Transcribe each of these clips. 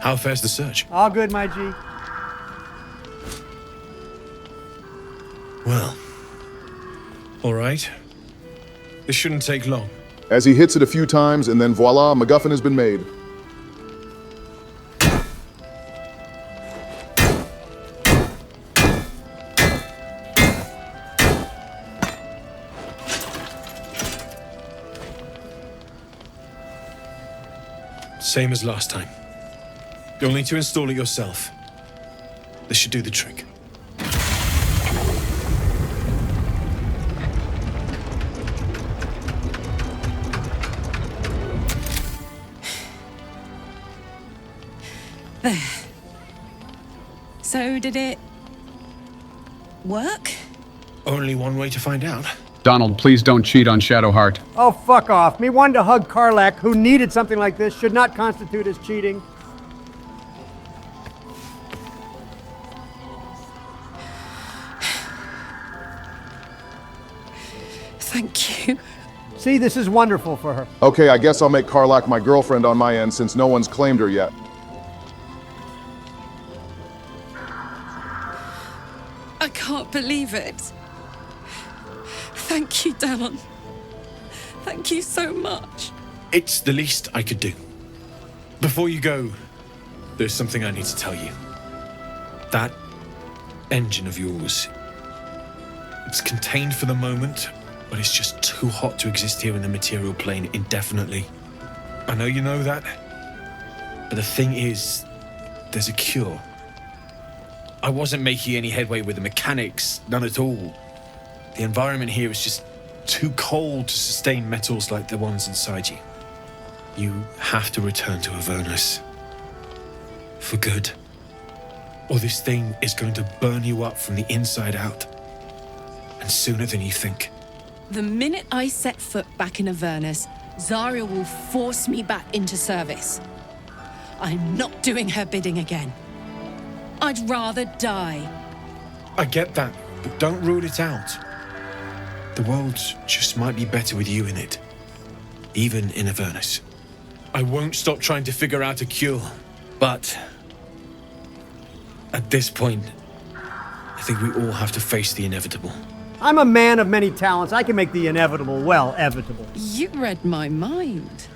How fares the search? All good, my G. Well, all right. This shouldn't take long. As he hits it a few times, and then voila, MacGuffin has been made. Same as last time. You'll need to install it yourself. This should do the trick. There. So did it work? Only one way to find out. Donald, please don't cheat on Shadowheart. Oh, fuck off. Me wanting to hug Karlach, who needed something like this, should not constitute as cheating. Thank you. See, this is wonderful for her. Okay, I guess I'll make Karlach my girlfriend on my end since no one's claimed her yet. I can't believe it. Thank you, Dallon. Thank you so much. It's the least I could do. Before you go, there's something I need to tell you. That engine of yours, it's contained for the moment, but it's just too hot to exist here in the material plane indefinitely. I know you know that, but the thing is, there's a cure. I wasn't making any headway with the mechanics, none at all. The environment here is just too cold to sustain metals like the ones inside you. You have to return to Avernus. For good. Or this thing is going to burn you up from the inside out. And sooner than you think. The minute I set foot back in Avernus, Zarya will force me back into service. I'm not doing her bidding again. I'd rather die. I get that, but don't rule it out. The world just might be better with you in it. Even in Avernus. I won't stop trying to figure out a cure, but at this point, I think we all have to face the inevitable. I'm a man of many talents. I can make the inevitable, well, evitable. You read my mind.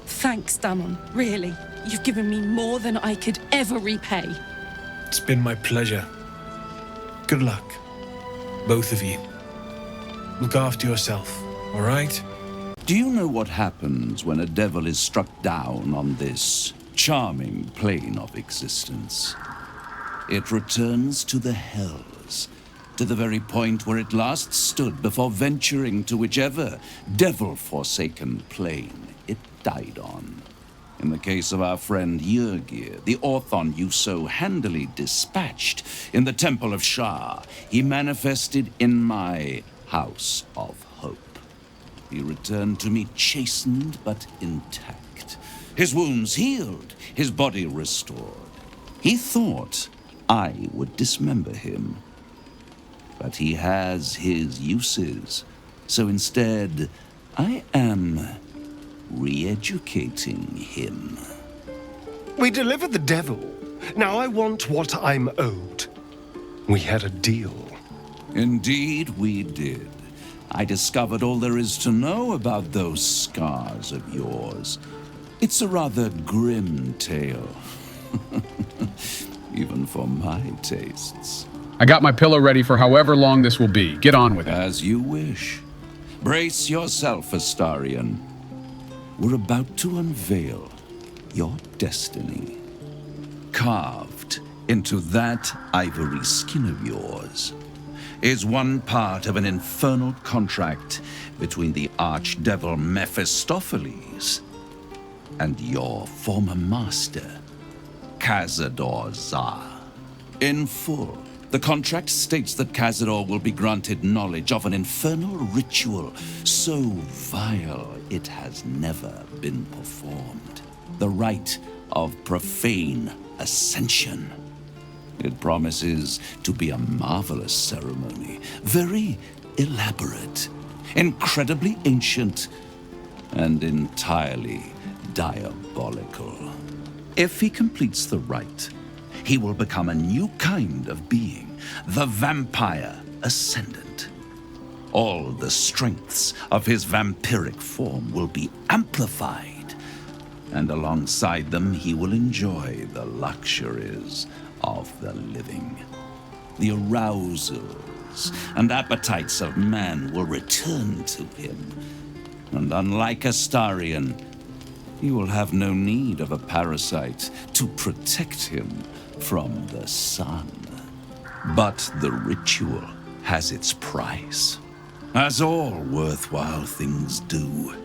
Thanks, Damon. Really. You've given me more than I could ever repay. It's been my pleasure. Good luck, both of you. Look after yourself, all right? Do you know what happens when a devil is struck down on this charming plane of existence? It returns to the hells, to the very point where it last stood before venturing to whichever devil-forsaken plane it died on. In the case of our friend Yrgir, the Orthon you so handily dispatched in the Temple of Shah, he manifested in my House of Hope. He returned to me chastened but intact, his wounds healed, his body restored. He thought I would dismember him, but he has his uses, so instead I am re-educating him. We delivered the devil. Now I want what I'm owed. We had a deal. Indeed we did. I discovered all there is to know about those scars of yours. It's a rather grim tale. Even for my tastes. I got my pillow ready for however long this will be. Get on with it. As you wish. Brace yourself, Astarion. We're about to unveil your destiny. Carved into that ivory skin of yours is one part of an infernal contract between the archdevil Mephistopheles and your former master, Cazador Zar. In full, the contract states that Cazador will be granted knowledge of an infernal ritual so vile it has never been performed. The rite of profane ascension. It promises to be a marvelous ceremony, very elaborate, incredibly ancient, and entirely diabolical. If he completes the rite, he will become a new kind of being, the Vampire Ascendant. All the strengths of his vampiric form will be amplified, and alongside them he will enjoy the luxuries of the living. The arousals and appetites of man will return to him, and unlike Astarion, he will have no need of a parasite to protect him from the sun. But the ritual has its price, as all worthwhile things do.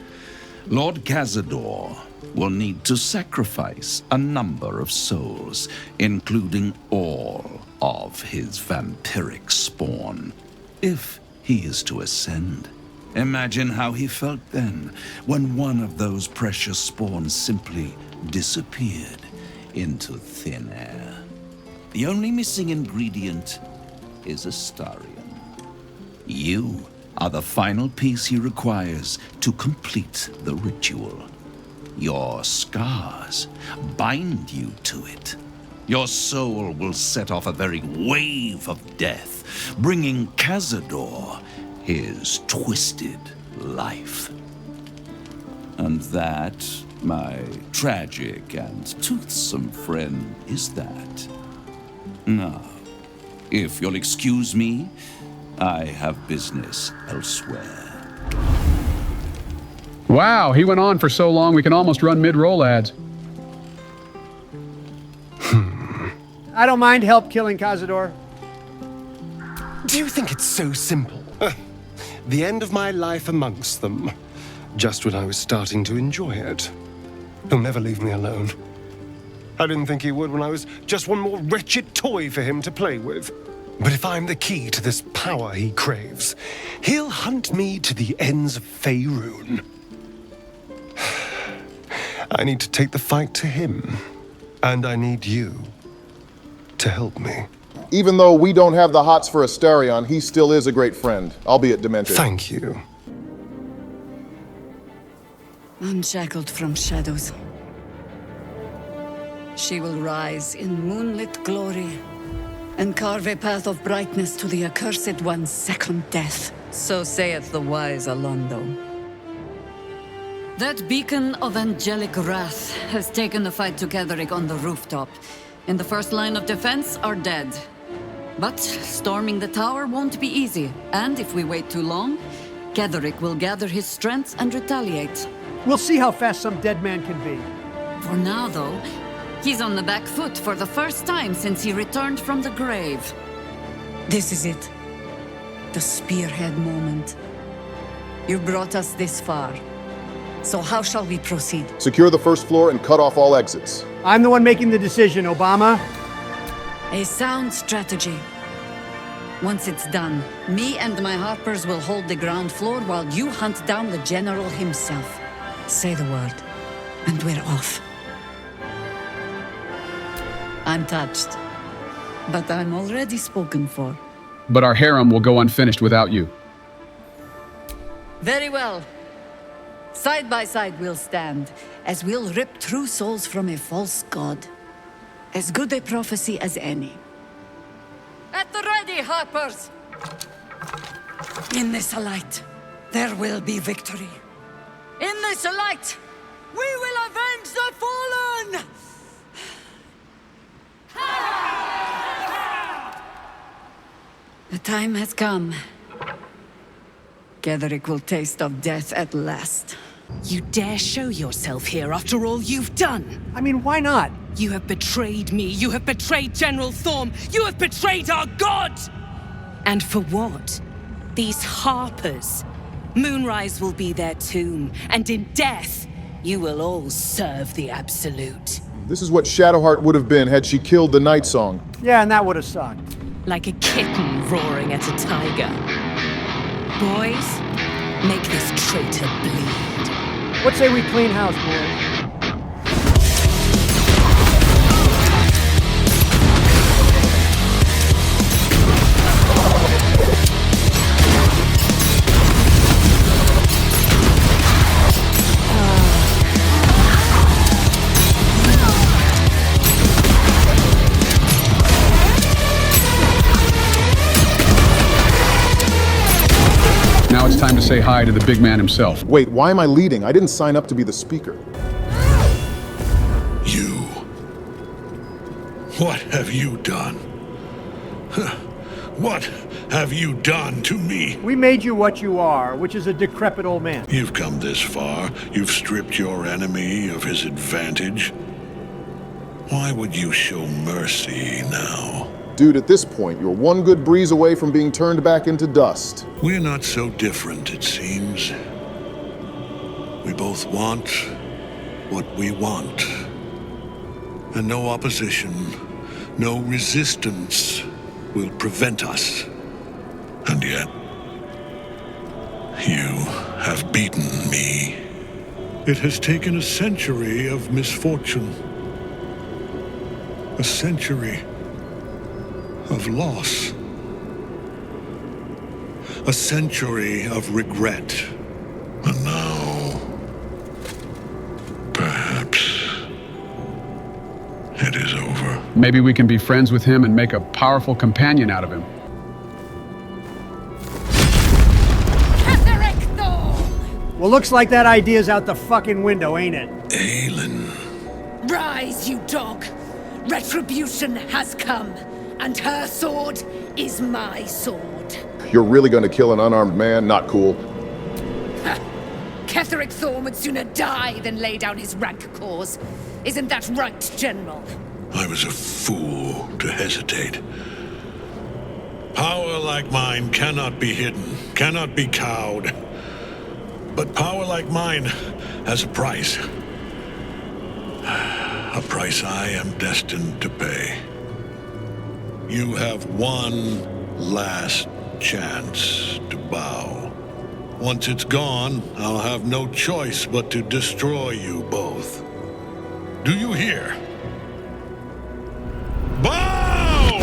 Lord Cazador will need to sacrifice a number of souls, including all of his vampiric spawn, if he is to ascend. Imagine how he felt then, when one of those precious spawns simply disappeared into thin air. The only missing ingredient is Astarion. You are the final piece he requires to complete the ritual. Your scars bind you to it. Your soul will set off a very wave of death, bringing Cazador his twisted life. And that, my tragic and toothsome friend, is that. Now, if you'll excuse me, I have business elsewhere. Wow, he went on for so long we can almost run mid-roll ads. I don't mind help killing Cazador. Do you think it's so simple? The end of my life amongst them, just when I was starting to enjoy it. He'll never leave me alone. I didn't think he would when I was just one more wretched toy for him to play with. But if I'm the key to this power he craves, he'll hunt me to the ends of Faerun. I need to take the fight to him, and I need you to help me. Even though we don't have the hots for Astarion, he still is a great friend, albeit demented. Thank you. Unshackled from shadows, she will rise in moonlit glory and carve a path of brightness to the accursed one's second death. So saith the wise Alondo. That beacon of angelic wrath has taken the fight to Ketheric on the rooftop. In the first line of defense are dead. But storming the tower won't be easy, and if we wait too long, Ketheric will gather his strength and retaliate. We'll see how fast some dead man can be. For now, though, he's on the back foot for the first time since he returned from the grave. This is it. The spearhead moment. You brought us this far. So how shall we proceed? Secure the first floor and cut off all exits. I'm the one making the decision, Obama. A sound strategy. Once it's done, me and my Harpers will hold the ground floor while you hunt down the General himself. Say the word, and we're off. I'm touched. But I'm already spoken for. But our harem will go unfinished without you. Very well. Side by side we'll stand, as we'll rip true souls from a false god. As good a prophecy as any. At the ready, Harpers! In this light, there will be victory. In this light, we will avenge the fallen! The time has come. Ketheric will taste of death at last. You dare show yourself here after all you've done? I mean, why not? You have betrayed me. You have betrayed General Thorm. You have betrayed our god! And for what? These Harpers. Moonrise will be their tomb, and in death, you will all serve the Absolute. This is what Shadowheart would have been had she killed the Night Song. Yeah, and that would have sucked. Like a kitten roaring at a tiger. Boys, make this traitor bleed. What say we clean house, boys? time to say hi to the big man himself. Wait, why am I leading? I didn't sign up to be the speaker. You. What have you done? What have you done to me? We made you what you are, which is a decrepit old man. You've come this far. You've stripped your enemy of his advantage. Why would you show mercy now? Dude, at this point, you're one good breeze away from being turned back into dust. We're not so different, it seems. We both want what we want. And no opposition, no resistance will prevent us. And yet, you have beaten me. It has taken a century of misfortune. A century of loss. A century of regret. And now, perhaps, it is over. Maybe we can be friends with him and make a powerful companion out of him. Ketheric Thorm! Well, looks like that idea's out the fucking window, ain't it? Aelin. Rise, you dog! Retribution has come, and her sword is my sword. You're really going to kill an unarmed man? Not cool. Ketheric Thorm would sooner die than lay down his rank cause. Isn't that right, General? I was a fool to hesitate. Power like mine cannot be hidden, cannot be cowed. But power like mine has a price. A price I am destined to pay. You have one last chance to bow. Once it's gone, I'll have no choice but to destroy you both. Do you hear? Bow!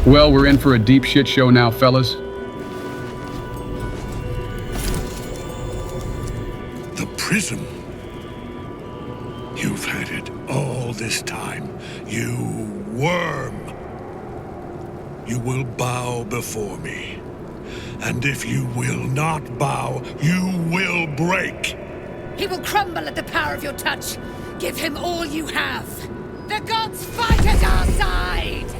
Well, we're in for a deep shit show now, fellas. The prison. You've had it all this time, you worm. You will bow before me. And if you will not bow, you will break. He will crumble at the power of your touch. Give him all you have. The gods fight at our side!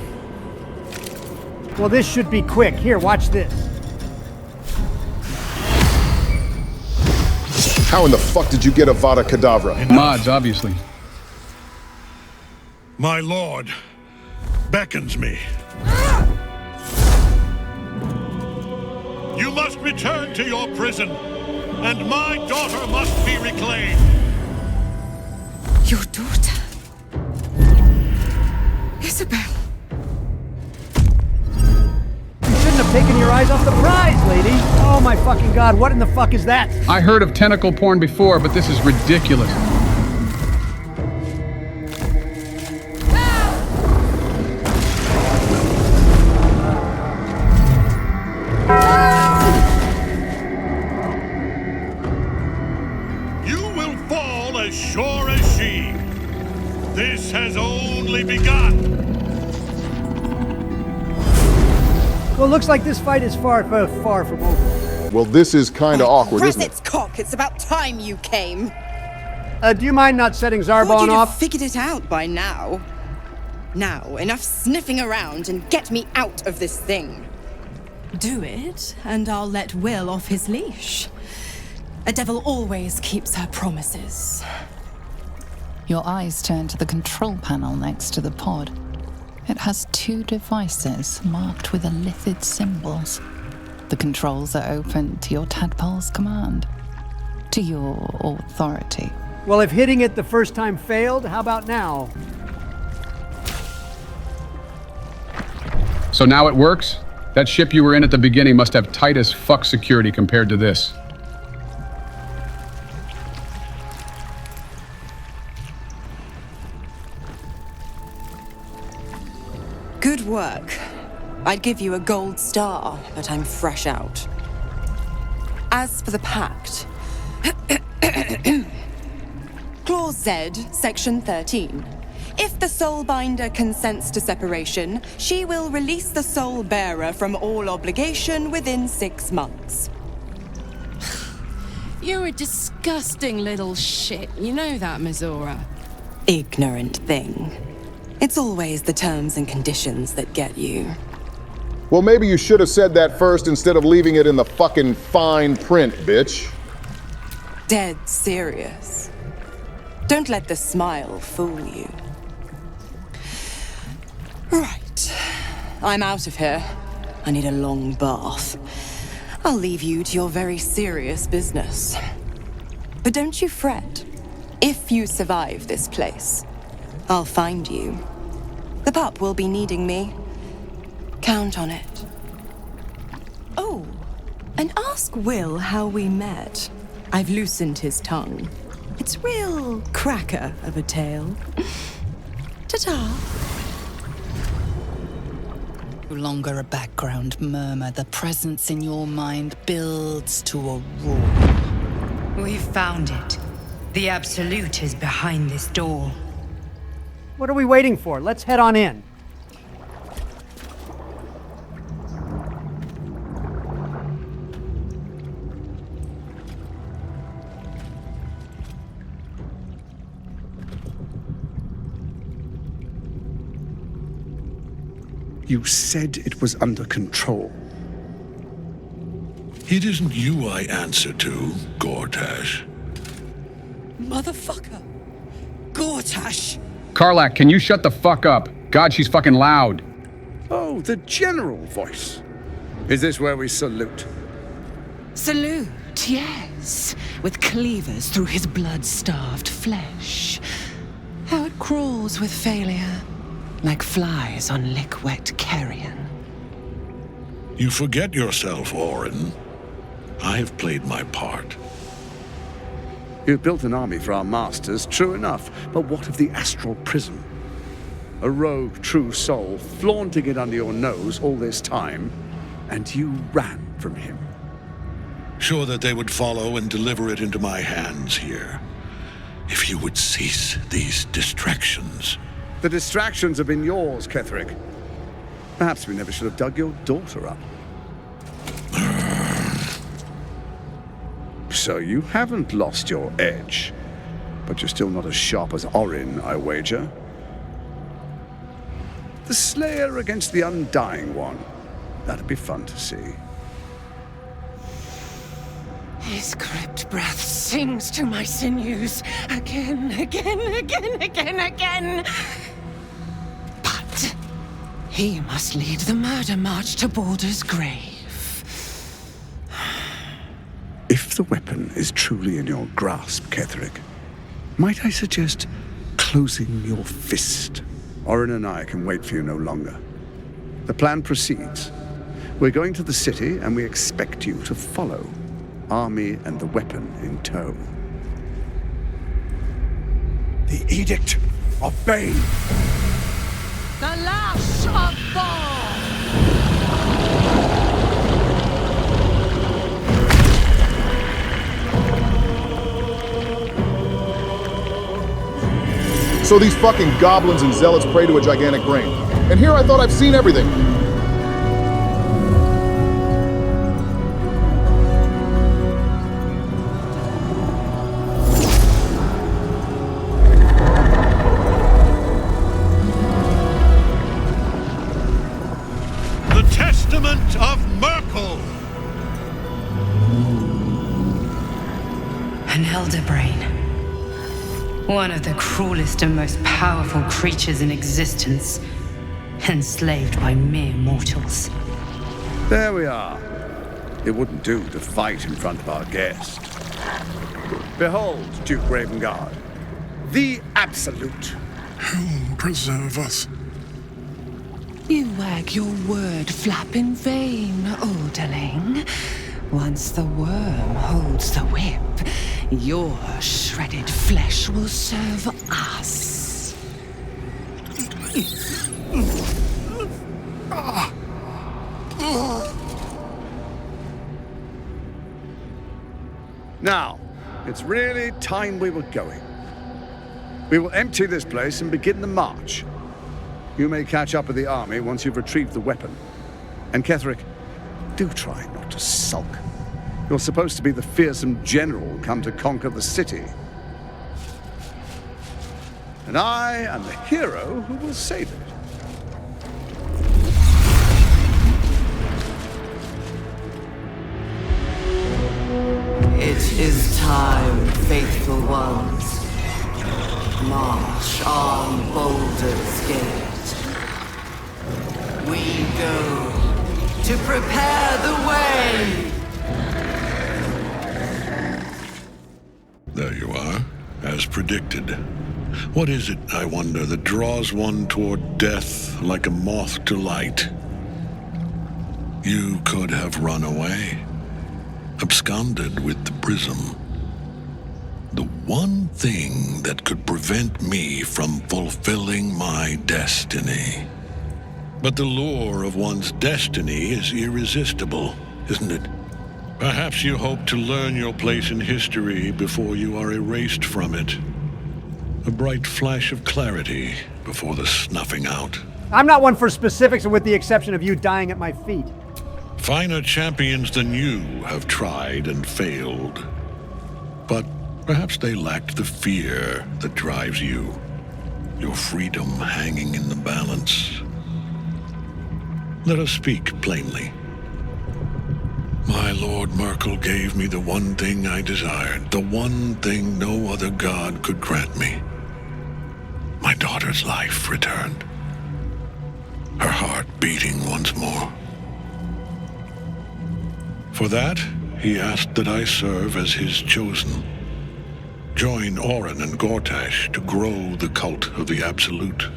Well, this should be quick. Here, watch this. How in the fuck did you get Avada Kedavra? Mods, obviously. My lord beckons me. You must return to your prison, and my daughter must be reclaimed. Your daughter? Isabel. You shouldn't have taken your eyes off the prize, lady. Oh my fucking god, what in the fuck is that? I heard of tentacle porn before, but this is ridiculous. You will fall as sure as she. This has only begun. Well, looks like this fight is far from over. Well, this is kinda awkward, isn't it? Its cock, it's about time you came. Do you mind not setting Thought Zarbon you'd have off? figured it out by now. Now, enough sniffing around and get me out of this thing. Do it, and I'll let Will off his leash. A devil always keeps her promises. Your eyes turn to the control panel next to the pod. It has two devices marked with illithid symbols. The controls are open to your tadpole's command, to your authority. Well, if hitting it the first time failed, how about now? So now it works? That ship you were in at the beginning must have tight as fuck security compared to this. Good work. I'd give you a gold star, but I'm fresh out. As for the pact, Clause Z, Section 13. If the Soulbinder consents to separation, she will release the Soul Bearer from all obligation within 6 months. You're a disgusting little shit. You know that, Mizora. Ignorant thing. It's always the terms and conditions that get you. Well, maybe you should have said that first instead of leaving it in the fucking fine print, bitch. Dead serious. Don't let the smile fool you. Right. I'm out of here. I need a long bath. I'll leave you to your very serious business. But don't you fret. If you survive this place, I'll find you. The pup will be needing me. Count on it. Oh, and ask Will how we met. I've loosened his tongue. It's real cracker of a tale. Ta-ta. No longer a background murmur. The presence in your mind builds to a roar. We've found it. The Absolute is behind this door. What are we waiting for? Let's head on in. You said it was under control. It isn't you I answer to, Gortash. Motherfucker. Gortash. Karlak, can you shut the fuck up? God, she's fucking loud. Oh, the general voice. Is this where we salute? Salute, yes. With cleavers through his blood-starved flesh. How it crawls with failure. Like flies on lick-wet carrion. You forget yourself, Orin. I have played my part. You've built an army for our masters, true enough, but what of the astral prism? A rogue true soul flaunting it under your nose all this time, and you ran from him. Sure that they would follow and deliver it into my hands here. If you would cease these distractions. The distractions have been yours, Ketheric. Perhaps we never should have dug your daughter up. So you haven't lost your edge, but you're still not as sharp as Orin, I wager. The Slayer against the Undying One. That'd be fun to see. His crypt breath sings to my sinews again. But he must lead the murder march to Baldur's grave. If the weapon is truly in your grasp, Ketheric, might I suggest closing your fist? Orin and I can wait for you no longer. The plan proceeds. We're going to the city, and we expect you to follow. Army and the weapon in tow. The Edict of Bane. The Lash of Thorm! So these fucking goblins and zealots pray to a gigantic brain. And here I thought I've seen everything. The Testament of Merkel! An elder brain. One of the cruelest and most powerful creatures in existence, enslaved by mere mortals. There we are. It wouldn't do to fight in front of our guest. Behold, Duke Ravengard, the Absolute. Heaven preserve us. You wag your word flap in vain, Alderling. Once the worm holds the whip, your shredded flesh will serve us. Now, it's really time we were going. We will empty this place and begin the march. You may catch up with the army once you've retrieved the weapon. And Ketheric, do try not to sulk. You're supposed to be the fearsome general come to conquer the city. And I am the hero who will save it. It is time, faithful ones. March on Baldur's Gate. We go to prepare the way. There you are, as predicted. What is it, I wonder, that draws one toward death like a moth to light? You could have run away, absconded with the prism. The one thing that could prevent me from fulfilling my destiny. But the lure of one's destiny is irresistible, isn't it? Perhaps you hope to learn your place in history before you are erased from it. A bright flash of clarity before the snuffing out. I'm not one for specifics, with the exception of you dying at my feet. Finer champions than you have tried and failed. But perhaps they lacked the fear that drives you. Your freedom hanging in the balance. Let us speak plainly. My Lord Merkel gave me the one thing I desired, the one thing no other god could grant me. My daughter's life returned. Her heart beating once more. For that, he asked that I serve as his chosen. Join Orin and Gortash to grow the cult of the Absolute,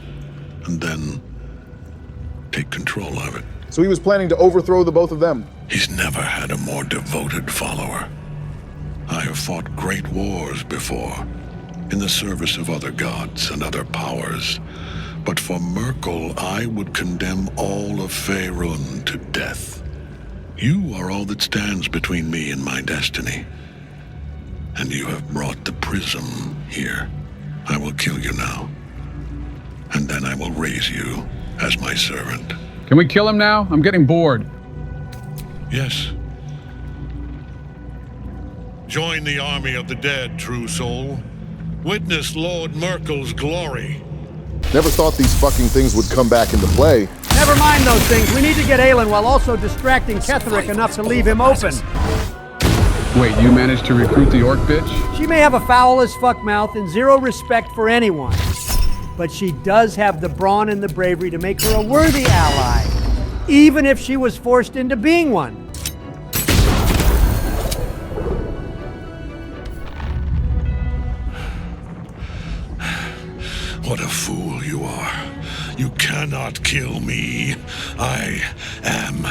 and then take control of it. So he was planning to overthrow the both of them? He's never had a more devoted follower. I have fought great wars before, in the service of other gods and other powers. But for Merkel, I would condemn all of Faerun to death. You are all that stands between me and my destiny. And you have brought the prism here. I will kill you now. And then I will raise you as my servant. Can we kill him now? I'm getting bored. Yes. Join the army of the dead, true soul. Witness Lord Merkel's glory. Never thought these fucking things would come back into play. Never mind those things. We need to get Aelin while also distracting Ketheric enough to leave him open. Wait, you managed to recruit the orc bitch? She may have a foul as fuck mouth and zero respect for anyone. But she does have the brawn and the bravery to make her a worthy ally, even if she was forced into being one. What a fool you are. You cannot kill me. I am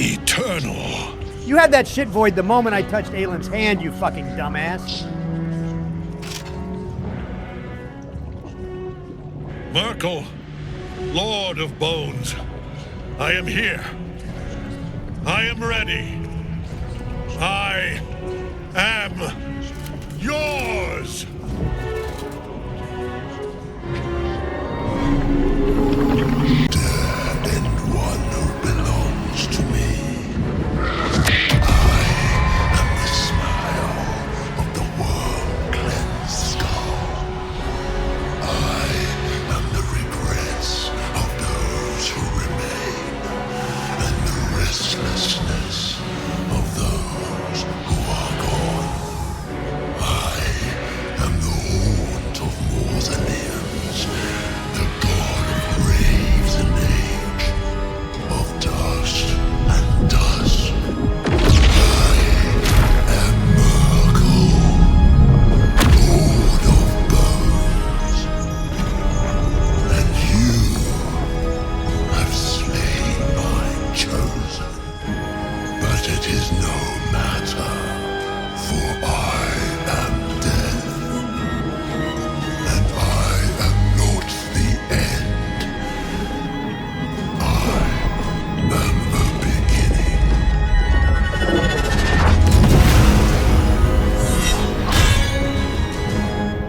eternal. You had that shit void the moment I touched Aelin's hand, you fucking dumbass. Merkel, Lord of Bones, I am here. I am ready. I am yours. Dead and one who belongs to me. I am the smile of the world-cleansed skull. I am the regrets of those who remain, and the restlessness of those who are gone. I am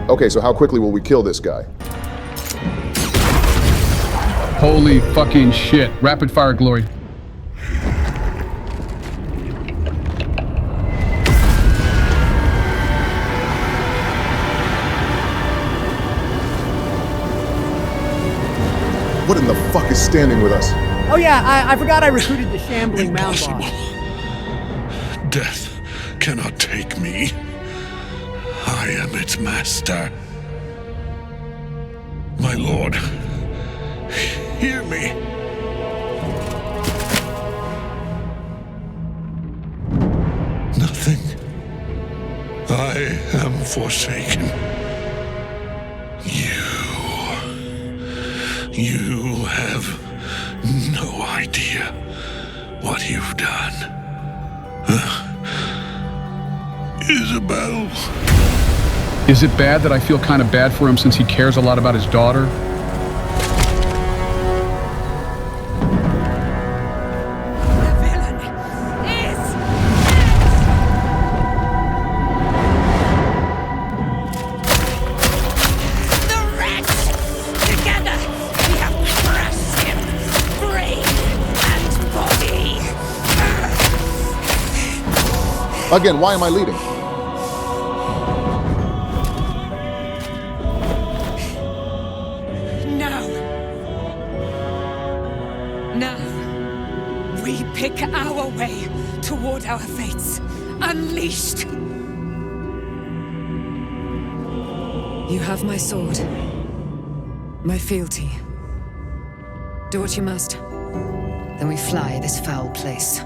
Okay, so how quickly will we kill this guy? Holy fucking shit. Rapid fire glory. What in the fuck is standing with us? Oh yeah, I forgot I recruited the shambling mound boss. Death cannot take me. I am its master. My lord, hear me. Nothing. I am forsaken. You have no idea what you've done. Isabel. Is it bad that I feel kind of bad for him since he cares a lot about his daughter? Again, why am I leading? Now, we pick our way toward our fates. Unleashed! You have my sword. My fealty. Do what you must. Then we fly this foul place.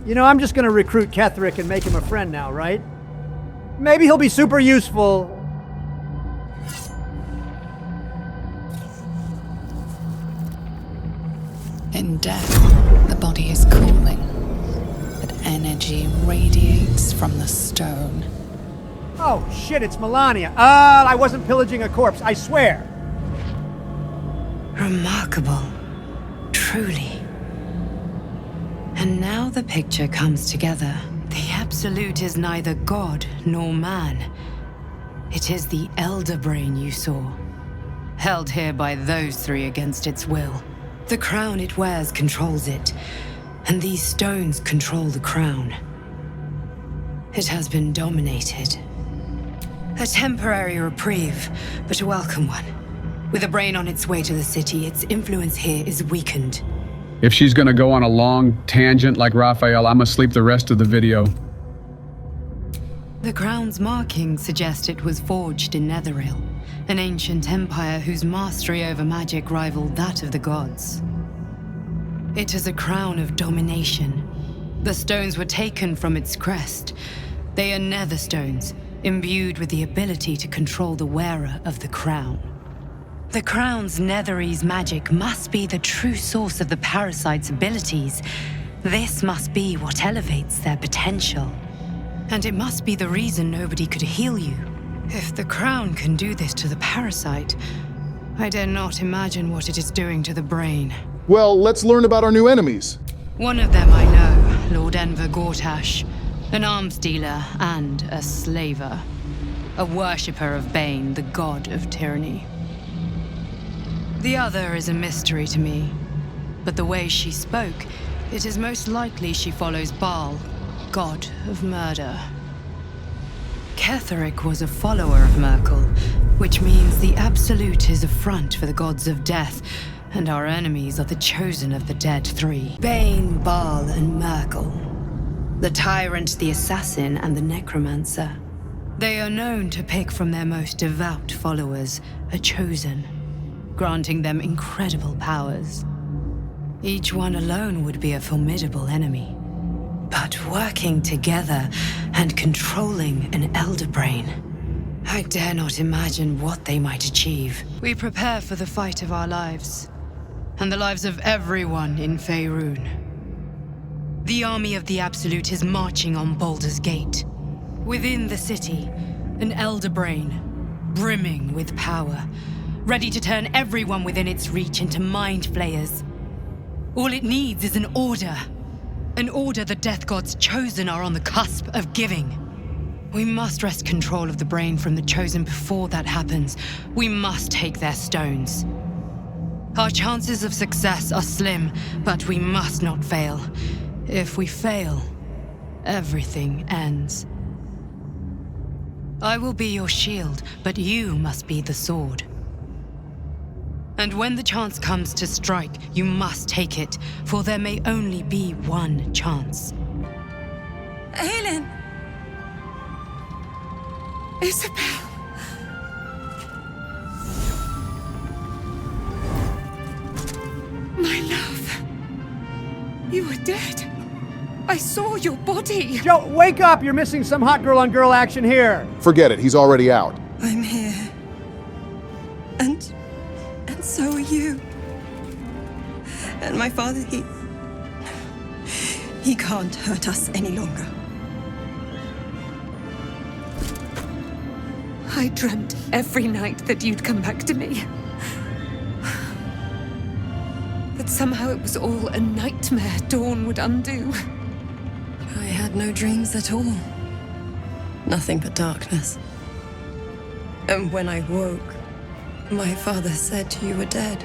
You know, I'm just gonna recruit Ketheric and make him a friend now, right? Maybe he'll be super useful. In death, the body is cooling, but energy radiates from the stone. Oh shit, it's Melania. I wasn't pillaging a corpse, I swear. Remarkable. Truly. And now the picture comes together. The Absolute is neither god nor man. It is the Elder Brain you saw, held here by those three against its will. The crown it wears controls it, and these stones control the crown. It has been dominated. A temporary reprieve, but a welcome one. With a brain on its way to the city, its influence here is weakened. If she's gonna go on a long tangent like Raphael, I'm asleep the rest of the video. The crown's markings suggest it was forged in Netheril, an ancient empire whose mastery over magic rivaled that of the gods. It is a crown of domination. The stones were taken from its crest. They are nether stones, imbued with the ability to control the wearer of the crown. The crown's Netherese magic must be the true source of the parasite's abilities. This must be what elevates their potential. And it must be the reason nobody could heal you. If the crown can do this to the parasite, I dare not imagine what it is doing to the brain. Well, let's learn about our new enemies. One of them I know, Lord Enver Gortash, an arms dealer and a slaver. A worshipper of Bane, the god of tyranny. The other is a mystery to me, but the way she spoke, it is most likely she follows Baal, god of murder. Ketheric was a follower of Merkel, which means the Absolute is a front for the gods of death, and our enemies are the chosen of the dead three. Bane, Baal, and Merkel. The tyrant, the assassin, and the necromancer. They are known to pick from their most devout followers a chosen, granting them incredible powers. Each one alone would be a formidable enemy. But working together and controlling an Elder Brain, I dare not imagine what they might achieve. We prepare for the fight of our lives, and the lives of everyone in Faerun. The army of the Absolute is marching on Baldur's Gate. Within the city, an Elder Brain, brimming with power, ready to turn everyone within its reach into mind flayers. All it needs is an order the Death God's chosen are on the cusp of giving. We must wrest control of the brain from the Chosen before that happens. We must take their stones. Our chances of success are slim, but we must not fail. If we fail, everything ends. I will be your shield, but you must be the sword. And when the chance comes to strike, you must take it, for there may only be one chance. Helen! Isabel! My love. You were dead. I saw your body. Joe, wake up! You're missing some hot girl-on-girl action here. Forget it, he's already out. I'm here. And so are you. And my father, he can't hurt us any longer. I dreamt every night that you'd come back to me. That somehow it was all a nightmare Dawn would undo. I had no dreams at all. Nothing but darkness. And when I woke, my father said you were dead.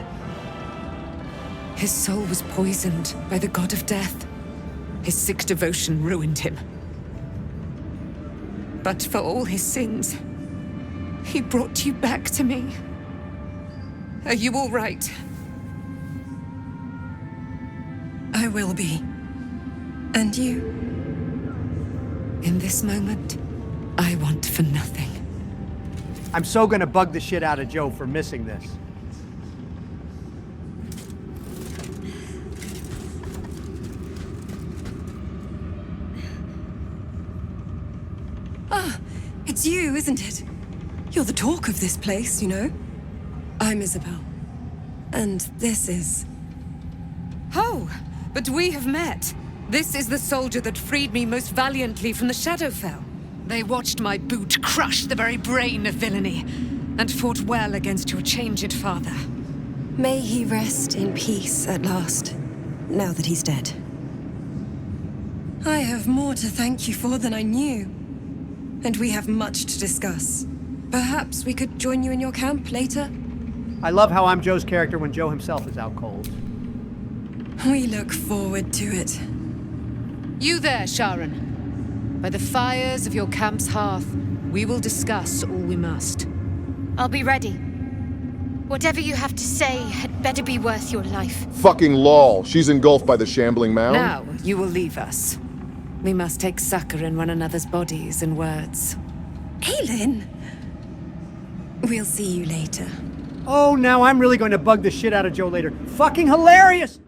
His soul was poisoned by the god of death. His sick devotion ruined him. But for all his sins, he brought you back to me. Are you all right? I will be. And you? In this moment, I want for nothing. I'm so gonna bug the shit out of Joe for missing this. Ah, it's you, isn't it? You're the talk of this place, you know? I'm Isabel. And this is... Oh, but we have met. This is the soldier that freed me most valiantly from the Shadowfell. They watched my boot crush the very brain of villainy, and fought well against your changed father. May he rest in peace at last, now that he's dead. I have more to thank you for than I knew. And we have much to discuss. Perhaps we could join you in your camp later? I love how I'm Joe's character when Joe himself is out cold. We look forward to it. You there, Sharon. By the fires of your camp's hearth, we will discuss all we must. I'll be ready. Whatever you have to say had better be worth your life. Fucking lol. She's engulfed by the shambling mound. Now, you will leave us. We must take succor in one another's bodies and words. Aelin! We'll see you later. Oh, now I'm really going to bug the shit out of Joe later. Fucking hilarious!